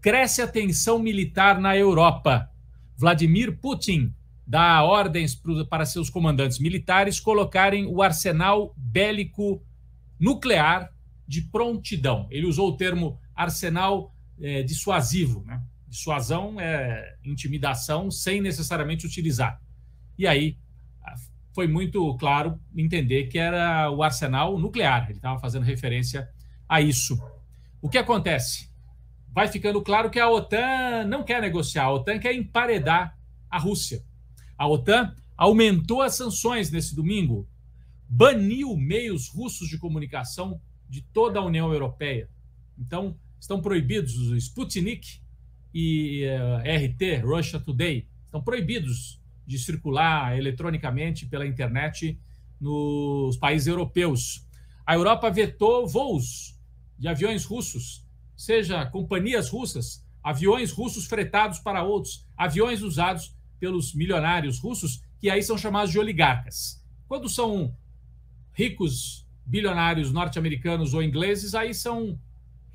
cresce a tensão militar na Europa. Vladimir Putin dá ordens para seus comandantes militares colocarem o arsenal bélico nuclear de prontidão. Ele usou o termo arsenal dissuasivo, né? Dissuasão é intimidação sem necessariamente utilizar. E aí foi muito claro entender que era o arsenal nuclear. Ele estava fazendo referência a isso. O que acontece? Vai ficando claro que a OTAN não quer negociar, a OTAN quer emparedar a Rússia. A OTAN aumentou as sanções nesse domingo, baniu meios russos de comunicação de toda a União Europeia. Então, estão proibidos os Sputnik e RT, Russia Today, estão proibidos de circular eletronicamente pela internet nos países europeus. A Europa vetou voos de aviões russos, seja companhias russas, aviões russos fretados para outros, aviões usados pelos milionários russos, que aí são chamados de oligarcas. Quando são ricos bilionários norte-americanos ou ingleses, aí são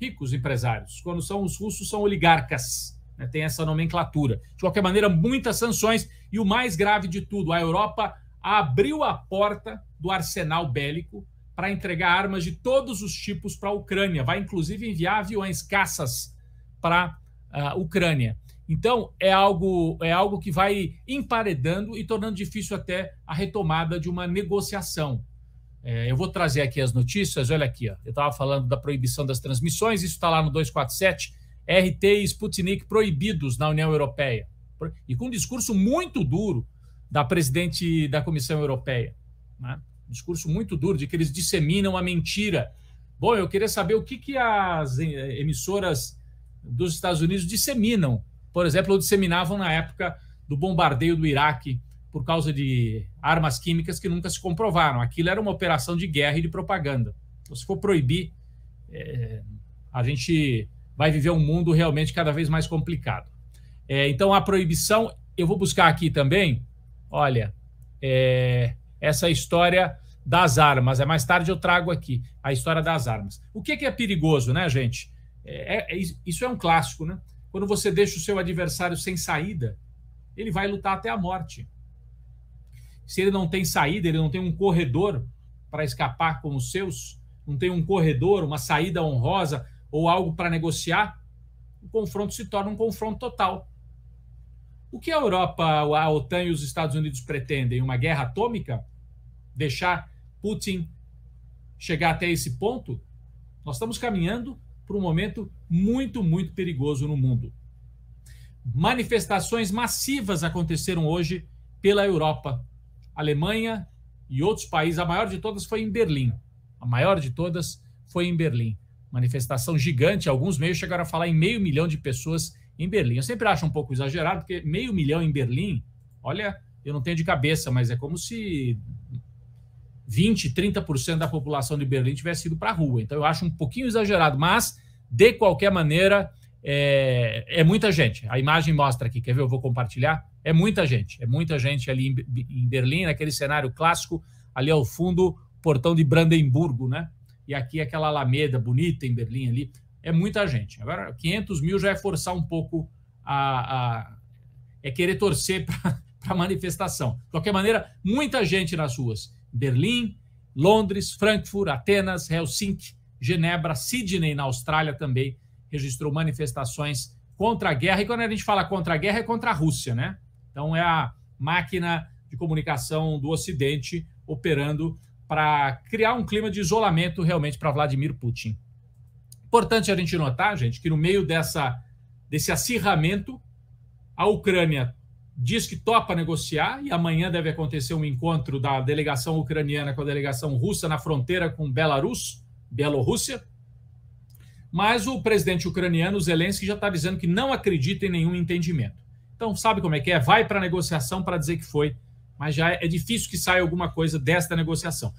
ricos empresários. Quando são os russos, são oligarcas. Né? Tem essa nomenclatura. De qualquer maneira, muitas sanções. E o mais grave de tudo, a Europa abriu a porta do arsenal bélico para entregar armas de todos os tipos para a Ucrânia. Vai, inclusive, enviar aviões, caças para a Ucrânia. Então, é algo que vai emparedando e tornando difícil até a retomada de uma negociação. Eu vou trazer aqui as notícias, olha aqui, ó. Eu estava falando da proibição das transmissões, isso está lá no 247, RT e Sputnik proibidos na União Europeia. E com um discurso muito duro da presidente da Comissão Europeia. Né? Um discurso muito duro de que eles disseminam a mentira. Bom, eu queria saber o que as emissoras dos Estados Unidos disseminam. Por exemplo, disseminavam na época do bombardeio do Iraque por causa de armas químicas que nunca se comprovaram. Aquilo era uma operação de guerra e de propaganda. Então, se for proibir, a gente vai viver um mundo realmente cada vez mais complicado. Então, a proibição, eu vou buscar aqui também, olha, essa história das armas. Mais tarde eu trago aqui a história das armas. O que é perigoso, né, gente? Isso é um clássico, né? Quando você deixa o seu adversário sem saída, ele vai lutar até a morte. Se ele não tem saída, ele não tem um corredor para escapar com os seus, não tem um corredor, uma saída honrosa ou algo para negociar, o confronto se torna um confronto total. O que a Europa, a OTAN e os Estados Unidos pretendem? Uma guerra atômica? Deixar Putin chegar até esse ponto? Nós estamos caminhando para um momento muito, muito perigoso no mundo. Manifestações massivas aconteceram hoje pela Europa. Alemanha e outros países, a maior de todas foi em Berlim. A maior de todas foi em Berlim. Manifestação gigante, alguns meios chegaram a falar em 500 mil de pessoas em Berlim. Eu sempre acho um pouco exagerado, porque 500 mil em Berlim, olha, eu não tenho de cabeça, mas é como se 20%, 30% da população de Berlim tivesse ido para a rua. Então eu acho um pouquinho exagerado, mas de qualquer maneira é muita gente. A imagem mostra aqui, quer ver? Eu vou compartilhar. É muita gente ali em Berlim, naquele cenário clássico, ali ao fundo, portão de Brandemburgo, né? E aqui aquela alameda bonita em Berlim ali. É muita gente. Agora, 500 mil já é forçar um pouco é querer torcer para a manifestação. De qualquer maneira, muita gente nas ruas. Berlim, Londres, Frankfurt, Atenas, Helsinki, Genebra, Sydney, na Austrália também registrou manifestações contra a guerra. E quando a gente fala contra a guerra, é contra a Rússia, né? Então, é a máquina de comunicação do Ocidente operando para criar um clima de isolamento realmente para Vladimir Putin. Importante a gente notar, gente, que no meio desse acirramento, a Ucrânia diz que topa negociar e amanhã deve acontecer um encontro da delegação ucraniana com a delegação russa na fronteira com Bielorrússia. Mas o presidente ucraniano, Zelensky, já está dizendo que não acredita em nenhum entendimento. Então, sabe como é que é? Vai para a negociação para dizer que foi, mas já é difícil que saia alguma coisa desta negociação.